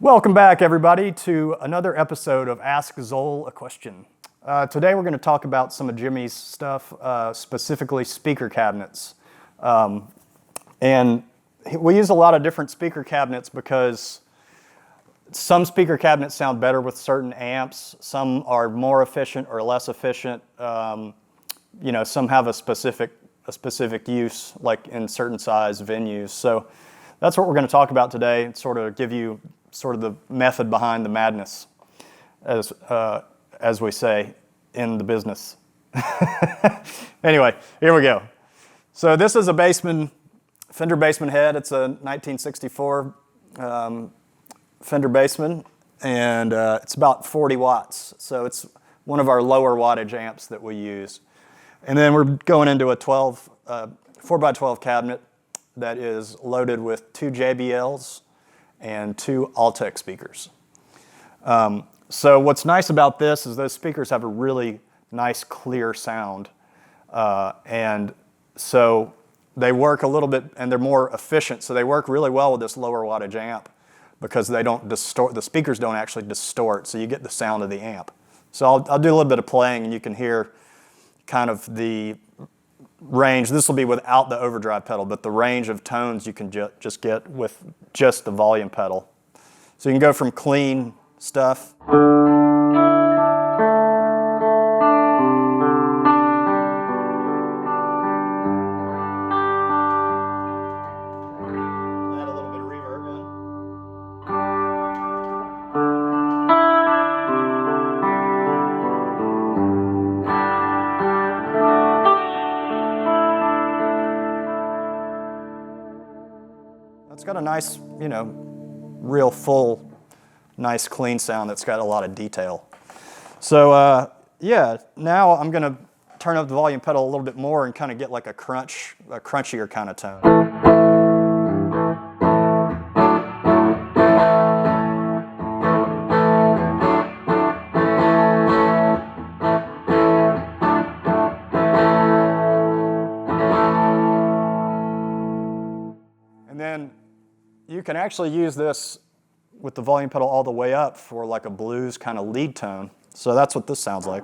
Welcome back, everybody, to another episode of Ask ZOEL A Question. Today we're going to talk about some of Jimmy's stuff, specifically speaker cabinets. And we use a lot of different speaker cabinets because some speaker cabinets sound better with certain amps. Some are more efficient or less efficient. You know, some have a specific use, like in certain size venues. So that's what we're going to talk about today, and sort of give you sort of the method behind the madness, as we say in the business. Anyway, here we go. So this is a Bassman, Fender Bassman head. It's a 1964 Fender Bassman, and it's about 40 watts. So it's one of our lower wattage amps that we use. And then we're going into a 4x12 cabinet that is loaded with 2 JBLs and 2 Altec speakers. So what's nice about this is those speakers have a really nice clear sound, and so they work a little bit, and they're more efficient, so they work really well with this lower wattage amp because they don't distort, the speakers don't actually distort, so you get the sound of the amp. So I'll do a little bit of playing and you can hear kind of the range. This will be without the overdrive pedal, but the range of tones you can just get with just the volume pedal. So you can go from clean stuff add a little bit of reverb in. It's got a nice, you know, real full, nice clean sound that's got a lot of detail. So yeah, now I'm going to turn up the volume pedal a little bit more and kind of get like a crunchier kind of tone. And then you can actually use this with the volume pedal all the way up for like a blues kind of lead tone. So that's what this sounds like.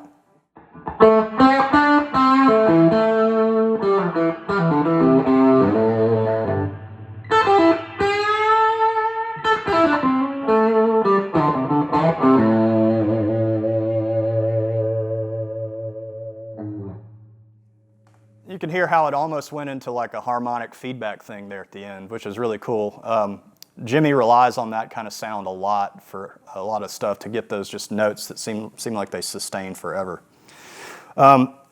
You can hear how it almost went into like a harmonic feedback thing there at the end, which is really cool. Jimmy relies on that kind of sound a lot for a lot of stuff to get those just notes that seem like they sustain forever.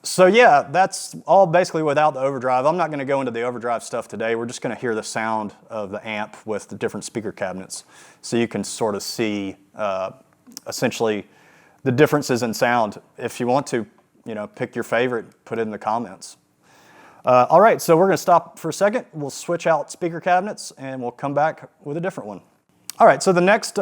So yeah, that's all basically without the overdrive. I'm not going to go into the overdrive stuff today. We're just going to hear the sound of the amp with the different speaker cabinets, so you can sort of see essentially the differences in sound. If you want to, you know, pick your favorite, put it in the comments. All right, so we're going to stop for a second. We'll switch out speaker cabinets and we'll come back with a different one. All right, so the next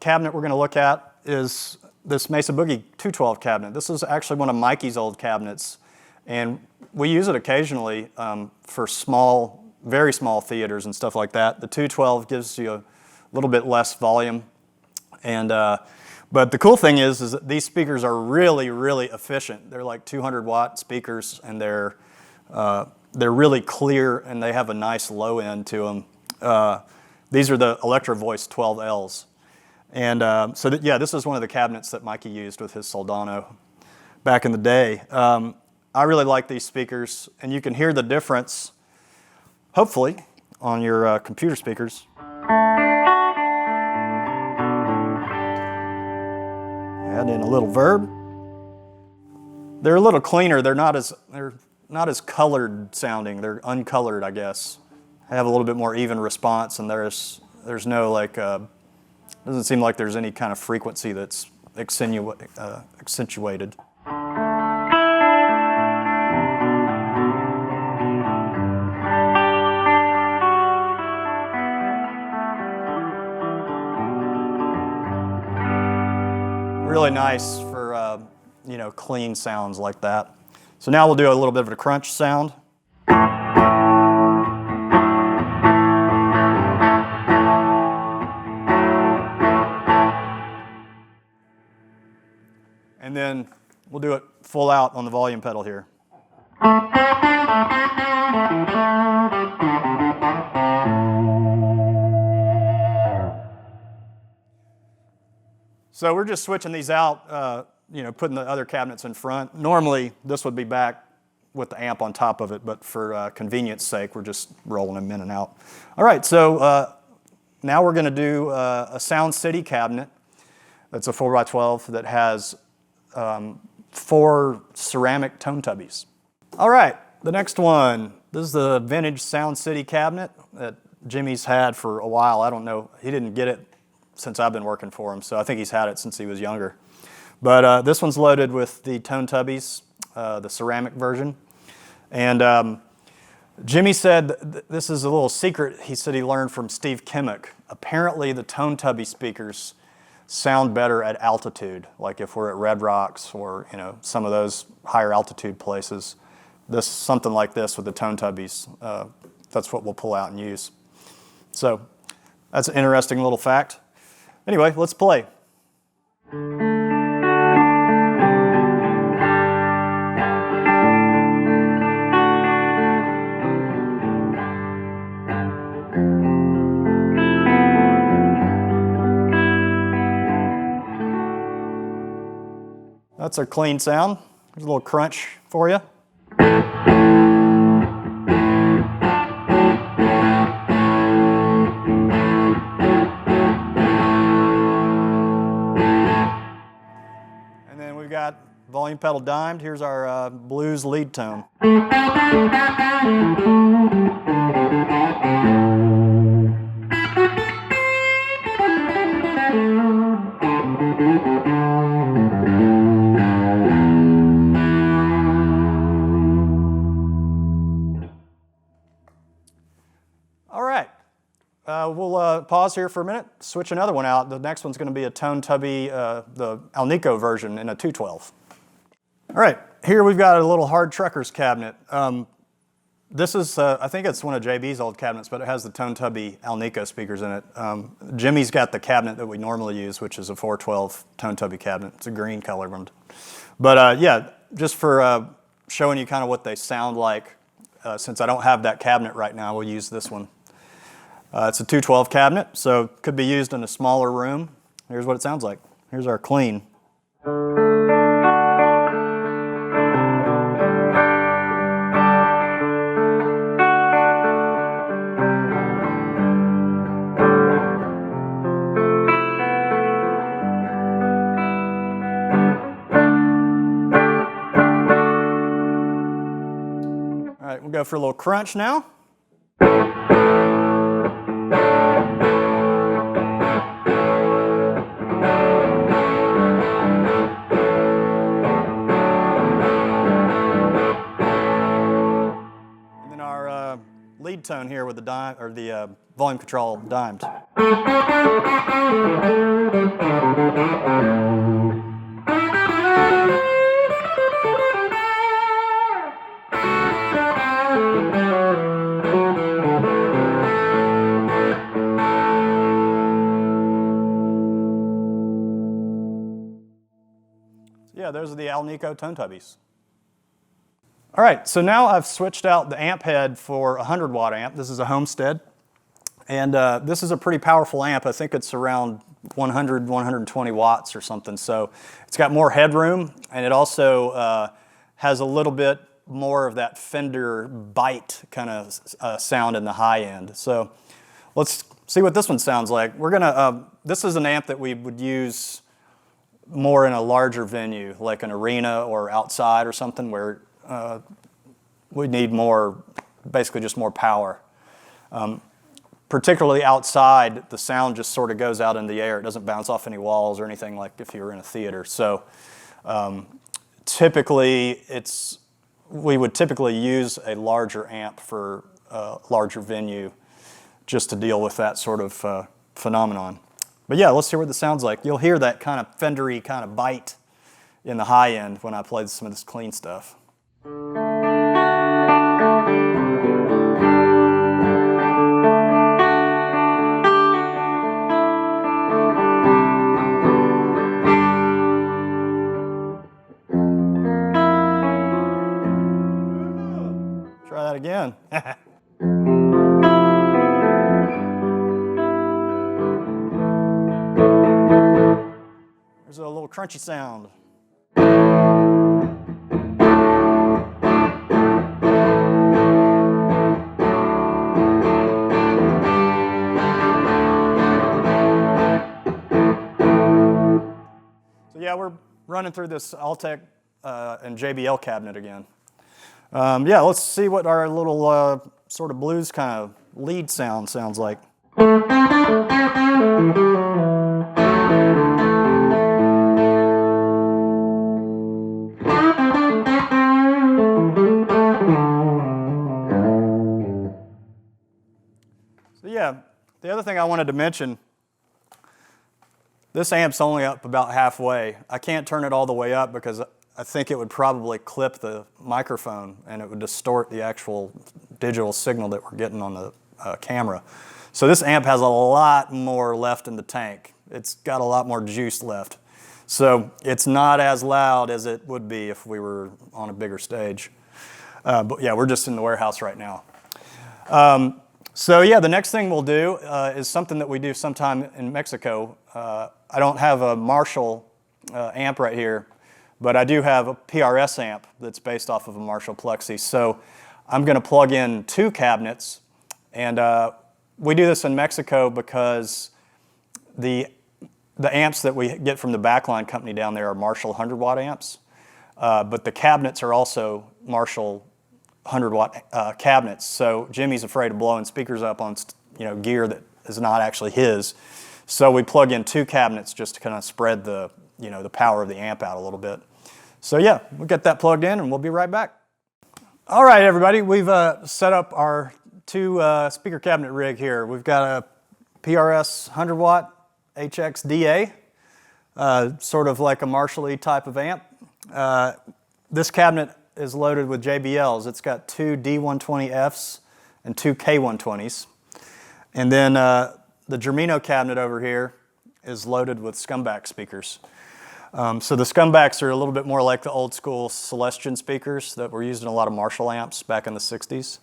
cabinet we're going to look at is this MesaBoogie 212 cabinet. This is actually one of Mikey's old cabinets, and we use it occasionally for small, very small theaters and stuff like that. The 212 gives you a little bit less volume, and but the cool thing is that these speakers are really, really efficient. They're like 200-watt speakers, and they're really clear, and they have a nice low end to them. These are the ElectroVoice 12Ls. And so yeah, this is one of the cabinets that Mikey used with his Soldano back in the day. I really like these speakers, and you can hear the difference, hopefully, on your computer speakers. Add in a little verb. They're a little cleaner. They're not as colored sounding. They're uncolored, I guess. They have a little bit more even response, and there's no like, doesn't seem like there's any kind of frequency that's accentuated. Really nice for you know, clean sounds like that. So now we'll do a little bit of a crunch sound. do it full out on the volume pedal here. So we're just switching these out, you know, putting the other cabinets in front. Normally, this would be back with the amp on top of it, but for convenience sake, we're just rolling them in and out. All right, so now we're going to do a SoundCity cabinet. That's a 4x12 that has 4 ceramic tone tubbies. All right, the next one. This is the vintage SoundCity cabinet that Jimmy's had for a while. I don't know, he didn't get it since I've been working for him, so I think he's had it since he was younger. But this one's loaded with the tone tubbies, the ceramic version. And Jimmy said this is a little secret he said he learned from Steve Kimmick. Apparently the tone tubby speakers sound better at altitude, like if we're at Red Rocks or, you know, some of those higher altitude places. Something like this with the tone tubbies, that's what we'll pull out and use. So that's an interesting little fact. Anyway, let's play. That's our clean sound. There's a little crunch for you. And then we've got volume pedal dimed. Here's our blues lead tone. We'll pause here for a minute, switch another one out. The next one's going to be a tone tubby, the Alnico version in a 212. All right, here we've got a little hard truckers cabinet. This is, I think it's one of JB's old cabinets, but it has the tone tubby Alnico speakers in it. Jimmy's got the cabinet that we normally use, which is a 412 tone tubby cabinet. It's a green color one. But yeah, just for showing you kind of what they sound like, since I don't have that cabinet right now, we'll use this one. It's a 212 cabinet, so it could be used in a smaller room. Here's what it sounds like. Here's our clean. All right, we'll go for a little crunch now. Lead tone here with the dime or the volume control dimed. Yeah, those are the Alnico tone tubbies. All right, so now I've switched out the amp head for a 100-watt amp. This is a Homestead, and this is a pretty powerful amp. I think it's around 100, 120 watts or something, so it's got more headroom, and it also has a little bit more of that Fender bite kind of sound in the high end. So let's see what this one sounds like. We're gonna, this is an amp that we would use more in a larger venue, like an arena or outside or something where we need more, basically just more power. Particularly outside, the sound just sort of goes out in the air. It doesn't bounce off any walls or anything like if you were in a theater. So typically, we would typically use a larger amp for a larger venue just to deal with that sort of phenomenon. But yeah, let's hear what this sounds like. You'll hear that kind of Fender-y kind of bite in the high end when I play some of this clean stuff. that again. There's a little crunchy sound. So yeah, we're running through this Altec and JBL cabinet again. Yeah, let's see what our little sort of blues kind of lead sounds like. So yeah, the other thing I wanted to mention, this amp's only up about halfway. I can't turn it all the way up because I think it would probably clip the microphone and it would distort the actual digital signal that we're getting on the camera. So this amp has a lot more left in the tank. It's got a lot more juice left. So it's not as loud as it would be if we were on a bigger stage. But yeah, we're just in the warehouse right now. So yeah, the next thing we'll do is something that we do sometime in Mexico. I don't have a Marshall amp right here, but I do have a PRS amp that's based off of a Marshall Plexi. So I'm going to plug in 2 cabinets, and we do this in Mexico because the amps that we get from the backline company down there are Marshall 100-watt amps, but the cabinets are also Marshall 100-watt cabinets. So Jimmy's afraid of blowing speakers up on gear that is not actually his. So we plug in 2 cabinets just to kind of spread the the power of the amp out a little bit. So yeah, we'll get that plugged in and we'll be right back. All right, everybody, we've set up our 2 speaker cabinet rig here. We've got a PRS 100-watt HXDA, sort of like a Marshall-y type of amp. This cabinet is loaded with JBLs. It's got 2 D120Fs and 2 K120s. And then the Germino cabinet over here is loaded with Scumbacks speakers. So the Scumbacks are a little bit more like the old school Celestion speakers that were used in a lot of Marshall amps back in the 60s.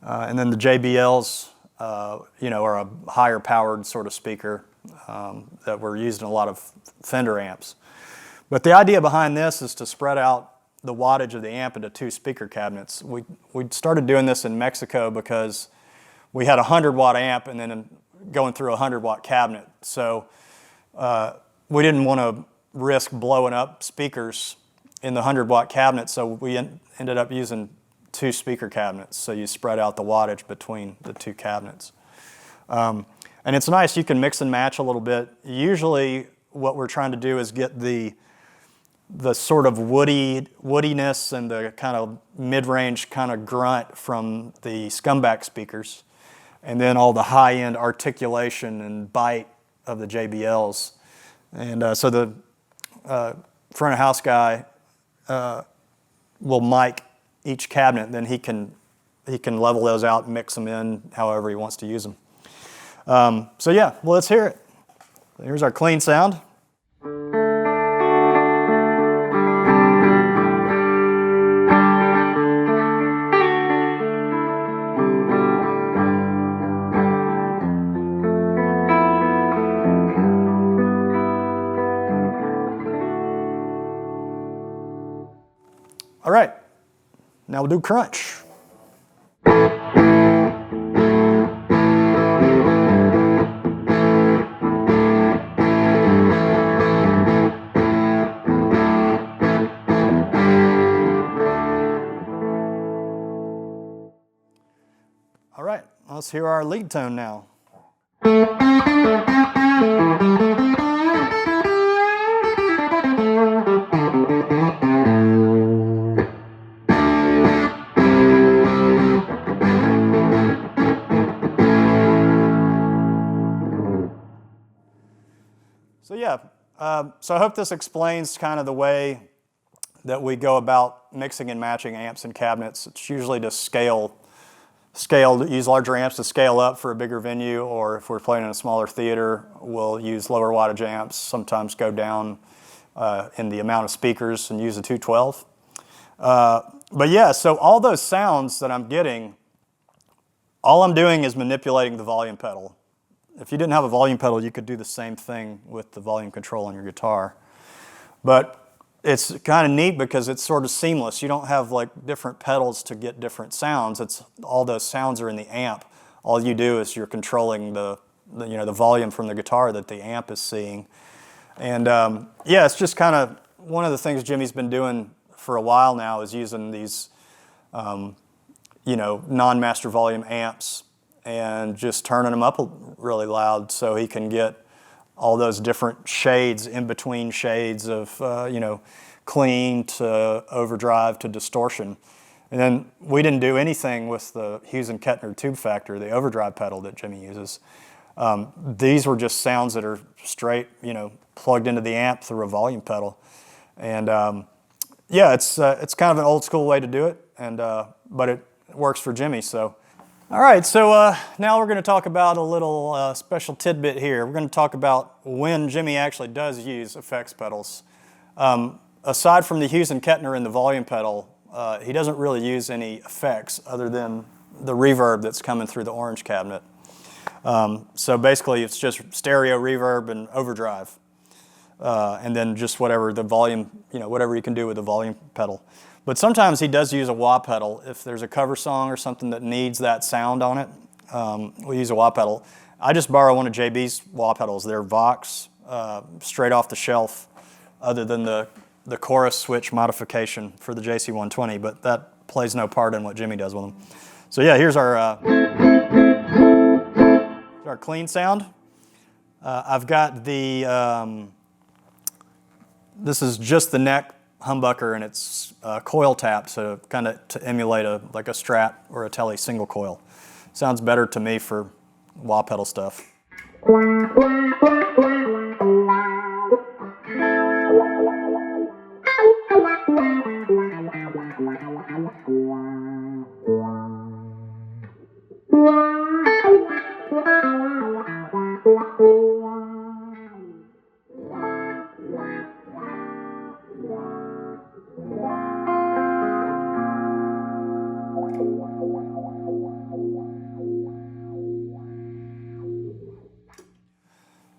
And then the JBLs, are a higher powered sort of speaker that were used in a lot of Fender amps. But the idea behind this is to spread out the wattage of the amp into 2 speaker cabinets. We started doing this in Mexico because we had a 100-watt amp and then going through a 100-watt cabinet. So we didn't want to risk blowing up speakers in the 100-watt cabinet, so we ended up using 2 speaker cabinets. So you spread out the wattage between the 2 cabinets. And it's nice, you can mix and match a little bit. Usually what we're trying to do is get the sort of woodiness and the kind of mid-range kind of grunt from the Scumbag speakers, and then all the high-end articulation and bite of the JBLs. And so the front of house guy will mic each cabinet, then he can level those out and mix them in however he wants to use them. So yeah, well, let's hear it. Here's our clean sound. All right, now we'll do crunch. All right, let's hear our lead tone now. So yeah, so I hope this explains kind of the way that we go about mixing and matching amps and cabinets. It's usually to use larger amps to scale up for a bigger venue, or if we're playing in a smaller theater, we'll use lower wattage amps, sometimes go down in the amount of speakers and use a 212. But yeah, so all those sounds that I'm getting, all I'm doing is manipulating the volume pedal. If you didn't have a volume pedal, you could do the same thing with the volume control on your guitar. But it's kind of neat because it's sort of seamless. You don't have like different pedals to get different sounds. It's all those sounds are in the amp. All you do is you're controlling the volume from the guitar that the amp is seeing. And yeah, it's just kind of one of the things Jimmy's been doing for a while now is using these non-master volume amps and just turning them up really loud so he can get all those different shades, in between shades of clean to overdrive to distortion. And then we didn't do anything with the Hughes and Kettner Tube Factor, the overdrive pedal that Jimmy uses. These were just sounds that are straight, plugged into the amp through a volume pedal. And yeah, it's kind of an old school way to do it, and but it works for Jimmy. So, all right. So now we're going to talk about a little special tidbit here. We're going to talk about when Jimmy actually does use effects pedals. Aside from the Hughes and Kettner and the volume pedal, he doesn't really use any effects other than the reverb that's coming through the orange cabinet. So basically, it's just stereo reverb and overdrive. And then just whatever the volume, whatever you can do with the volume pedal. But sometimes he does use a wah pedal. If there's a cover song or something that needs that sound on it, we use a wah pedal. I just borrow one of JB's wah pedals. They're Vox, straight off the shelf, other than the chorus switch modification for the JC120, but that plays no part in what Jimmy does with them. So yeah, here's our clean sound. I've got the... This is just the neck humbucker, and it's coil tapped, so kind of to emulate like a Strat or a Tele single coil. Sounds better to me for wah pedal stuff.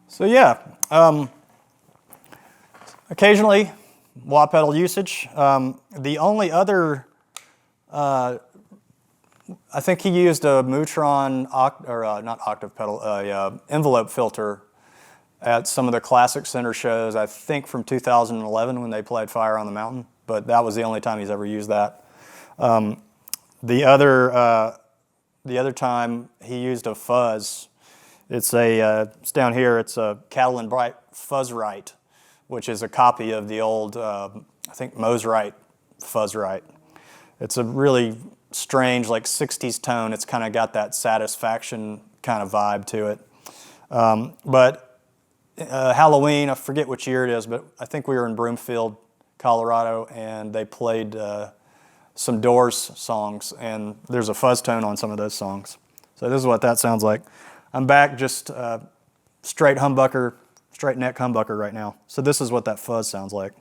So yeah, occasionally wah pedal usage. The only other, I think he used a Mutron, not octave pedal, envelope filter at some of the Classic Center shows, I think from 2011 when they played Fire on the Mountain, but that was the only time he's ever used that. The other time he used a fuzz. It's down here, it's a Cattle and Bright Fuzz-Rite, which is a copy of the old, I think, Mose-Rite Fuzz-Rite. It's a really strange, like 60s tone. It's kind of got that Satisfaction kind of vibe to it. But Halloween, I forget which year it is, but I think we were in Broomfield, Colorado, and they played some Doors songs, and there's a fuzz tone on some of those songs. So this is what that sounds like. I'm back just straight humbucker, straight neck humbucker right now. So this is what that fuzz sounds like.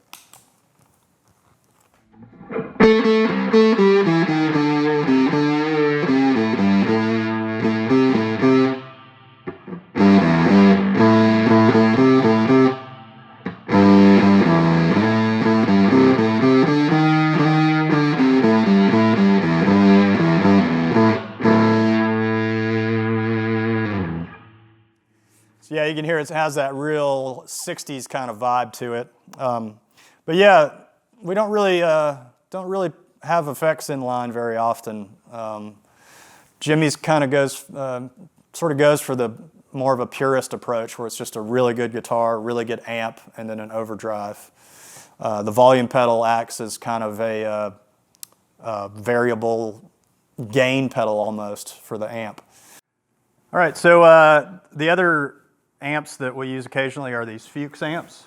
Yeah, you can hear it has that real 60s kind of vibe to it. But yeah, we don't really have effects in line very often. Jimmy's kind of goes for the more of a purist approach, where it's just a really good guitar, really good amp, and then an overdrive. The volume pedal acts as kind of a variable gain pedal almost for the amp. All right, so the other amps that we use occasionally are these Fuchs amps.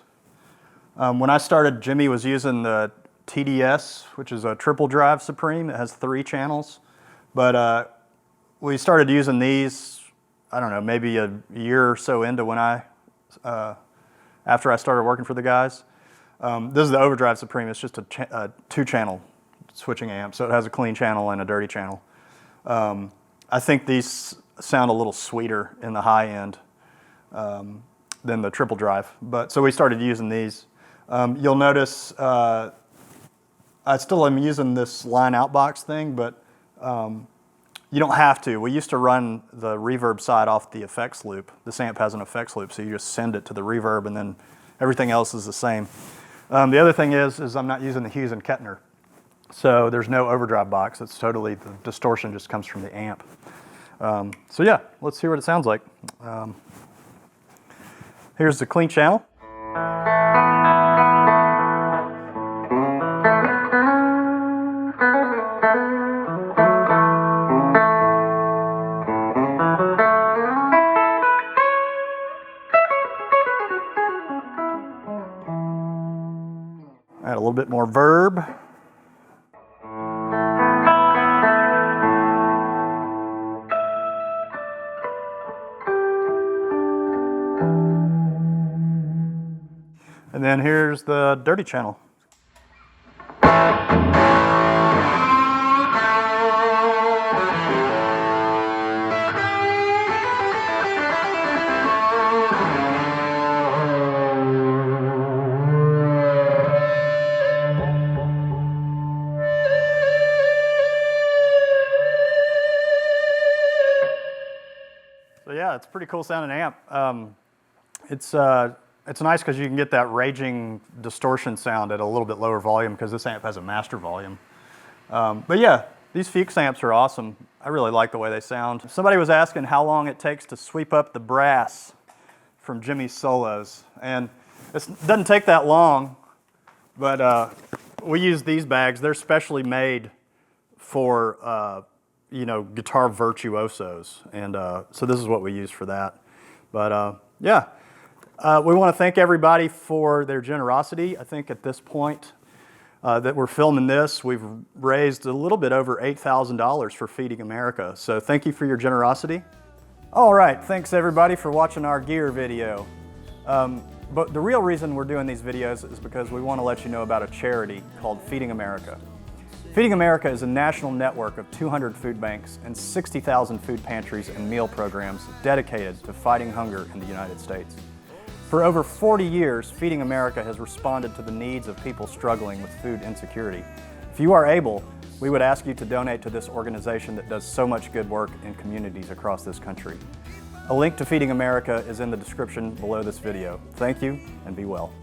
When I started, Jimmy was using the TDS, which is a triple drive Supreme. It has 3 channels. But we started using these, I don't know, maybe a year or so into when after I started working for the guys. This is the Overdrive Supreme. It's just a 2-channel switching amp, so it has a clean channel and a dirty channel. I think these sound a little sweeter in the high end than the triple drive, so we started using these. You'll notice I still am using this line out box thing, but you don't have to. We used to run the reverb side off the effects loop. This amp has an effects loop, so you just send it to the reverb and then everything else is the same. The other thing is I'm not using the Hughes and Kettner. So there's no overdrive box. It's totally, the distortion just comes from the amp. So yeah, let's hear what it sounds like. Here's the clean channel. Add a little bit more verb. And then here's the dirty channel. So yeah, it's a pretty cool sounding amp. It's nice because you can get that raging distortion sound at a little bit lower volume because this amp has a master volume. But yeah, these Fuchs amps are awesome. I really like the way they sound. Somebody was asking how long it takes to sweep up the brass from Jimmy's solos. And it doesn't take that long, but we use these bags. They're specially made for you know, guitar virtuosos. And so this is what we use for that. But yeah. We want to thank everybody for their generosity. I think at this point that we're filming this, we've raised a little bit over $8,000 for Feeding America. So thank you for your generosity. All right, thanks everybody for watching our gear video. But the real reason we're doing these videos is because we want to let you know about a charity called Feeding America. Feeding America is a national network of 200 food banks and 60,000 food pantries and meal programs dedicated to fighting hunger in the United States. For over 40 years, Feeding America has responded to the needs of people struggling with food insecurity. If you are able, we would ask you to donate to this organization that does so much good work in communities across this country. A link to Feeding America is in the description below this video. Thank you, and be well.